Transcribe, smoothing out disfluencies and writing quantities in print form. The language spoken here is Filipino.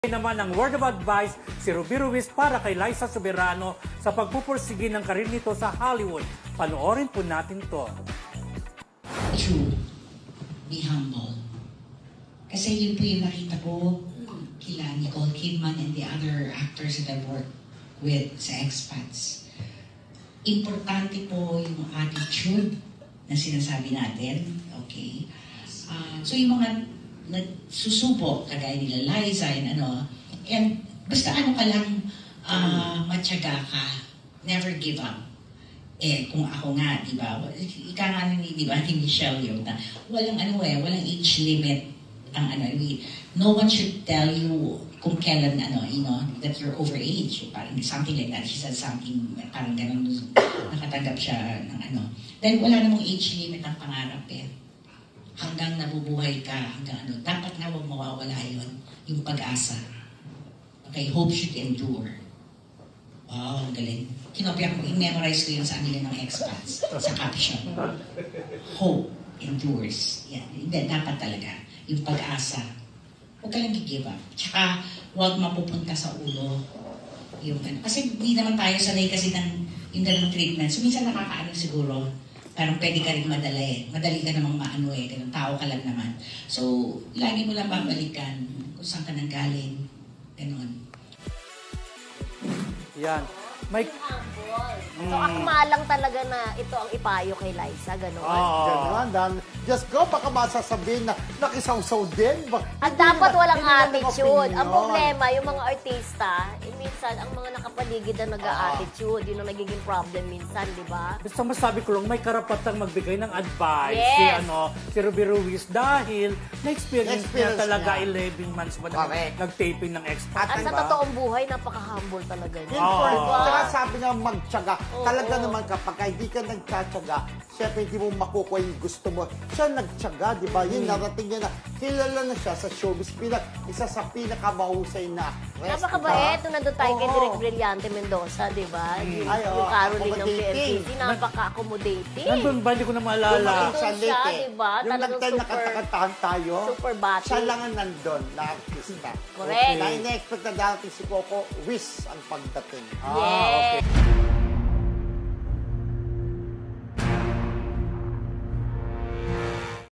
Naman ang word of advice si Ruby Ruiz para kay Liza Soberano sa pagpupursige ng karir nito sa Hollywood. Panoorin po natin to. True. Be humble. Kasi yun po yung nakita ko kila Nicole Kidman and the other actors that I've worked with sa expats. Importante po yung attitude na sinasabi natin. Okay? So yung mga nagsusubo, kagaya nila Liza and basta ano ka lang, matyaga ka, never give up. Kung ako nga, di ba, ika nga di ba, ni Michelle yun, na walang walang age limit ang no one should tell you kung kailan, that you're overage, parang something like that. She said something, parang ganun, nakatanggap siya ng Dahil wala namang age limit ang pangarap hanggang nabubuhay ka, dapat nga huwag mawawala yun, yung pag-asa. Okay, hope should endure. Wow, ang galing. Kinopya ko, i-memorize ko yun sa nila ng expats, sa caption. Hope endures. Yan, dapat talaga, yung pag-asa. Huwag ka lang give up. Tsaka, huwag mapupunta sa ulo. Kasi hindi naman tayo sanay kasi yung ganung treatment. So, minsan nakakaano siguro, parang pwede ka rin madali ka namang ganun, tao ka lang naman. So, lagi mo lang babalikan kung saan ka nanggaling, ganun. Yan. So, akma lang talaga na ito ang ipayo kay Liza, gano'n. Gano'n. Diyos ko, baka masasabihin na nakisawsaw din. At dapat walang attitude. Ang problema, yung mga artista, minsan, ang mga nakapaligid na nag-attitude, yun ang nagiging problem minsan, di ba? Basta masabi ko lang, may karapatang magbigay ng advice Yes. si Ruby Ruiz dahil na-experience niya talaga 11 months ba na nag-taping ng X-Factor. At sa totoong buhay, napaka-humble talaga niya. Saka sabi nga magtyaga. Talaga naman kapag hindi ka nagtsatsaga, syempre hindi mo makukuha yung gusto mo. Siya nagtyaga, di ba? Yun, narating niya na kilala na siya sa showbiz bilang isa sa pinakamahusay na actress. Napakabait. Nung nandun tayo kay Direk Brillante Mendoza, di ba? Yung Caroline ng PLCC, napaka-accommodating. Nandun ba? Hindi ko na maalala. Nandun siya, di ba? Yung nagtakantahan tayo, super bati. siya lang ang nandun na artista. Correct. Na ina-expect na darating si Coco, wish ang pagdating. Yes.